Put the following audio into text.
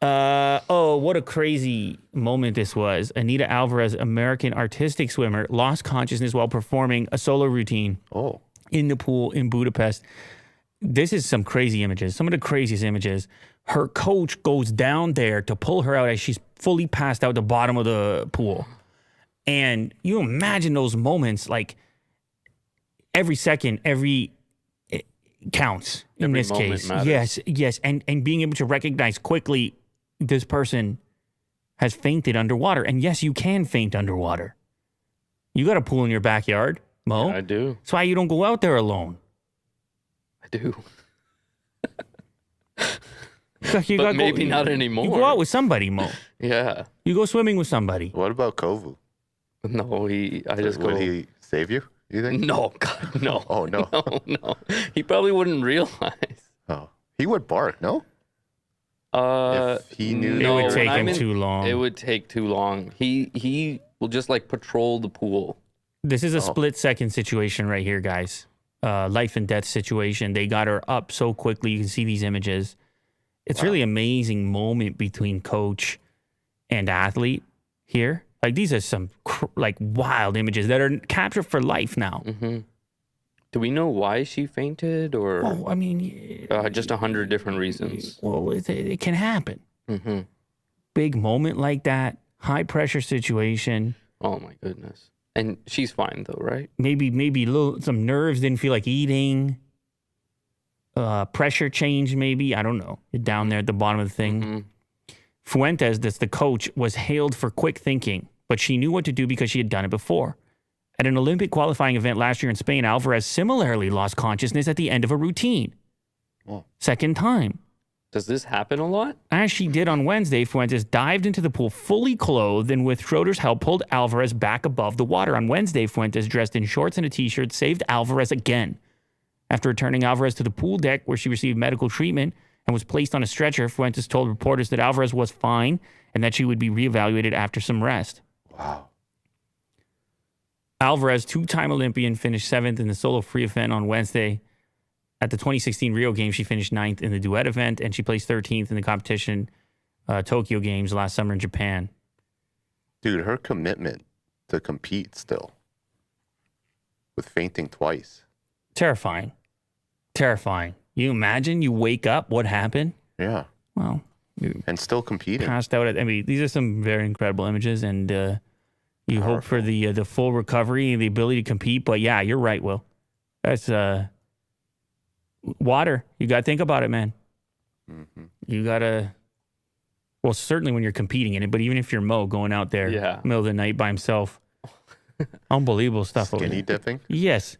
What a crazy moment this was. Anita Alvarez, American artistic swimmer, lost consciousness while performing a solo routine in the pool in Budapest. This is some crazy images, some of the craziest images. Her coach goes down there to pull her out as she's fully passed out the bottom of the pool. And you imagine those moments, like every second, it counts in this case. Matters. Yes. And being able to recognize quickly this person has fainted underwater. And yes, you can faint underwater. You got a pool in your backyard, Mo. Yeah, I do. That's why you don't go out there alone. I do. But maybe not anymore. You go out with somebody, Mo. Yeah. You go swimming with somebody. What about Kovu? No, Would he save you think? No, God, no. Oh, no. No. He probably wouldn't realize. Oh, he would bark, no? If he knew It would take him too long. It would take too long. He will just like patrol the pool. This is a split-second situation right here, guys. Life and death situation. They got her up so quickly. You can see these images. It's really amazing moment between coach and athlete here. Like, these are some wild images that are captured for life now. Mm-hmm. Do we know why she fainted, or? Oh, I mean, just 100 different reasons. Well, it can happen. Mm-hmm. Big moment like that, high pressure situation. Oh my goodness! And she's fine though, right? Maybe some nerves, didn't feel like eating. Pressure change, maybe. I don't know. You're down there at the bottom of the thing. Mm-hmm. Fuentes, that's the coach, was hailed for quick thinking, but she knew what to do because she had done it before. At an Olympic qualifying event last year in Spain, Alvarez similarly lost consciousness at the end of a routine. Oh. Second time. Does this happen a lot? As she did on Wednesday, Fuentes dived into the pool fully clothed and with Schroeder's help pulled Alvarez back above the water. On Wednesday, Fuentes, dressed in shorts and a t-shirt, saved Alvarez again. After returning Alvarez to the pool deck where she received medical treatment and was placed on a stretcher, Fuentes told reporters that Alvarez was fine and that she would be reevaluated after some rest. Wow. Alvarez, two-time Olympian, finished 7th in the solo free event on Wednesday. At the 2016 Rio Games, she finished 9th in the duet event, and she placed 13th in the competition Tokyo Games last summer in Japan. Dude, her commitment to compete still with fainting twice. Terrifying. You imagine you wake up, what happened? Yeah. Well, and still competing. Passed out. These are some very incredible images, and you hope for the full recovery and the ability to compete. But yeah, you're right, Will. That's water. You got to think about it, man. Mm-hmm. You got to, well, certainly when you're competing in it, but even if you're Mo going out there middle of the night by himself, unbelievable stuff. Skinny dipping? Yes.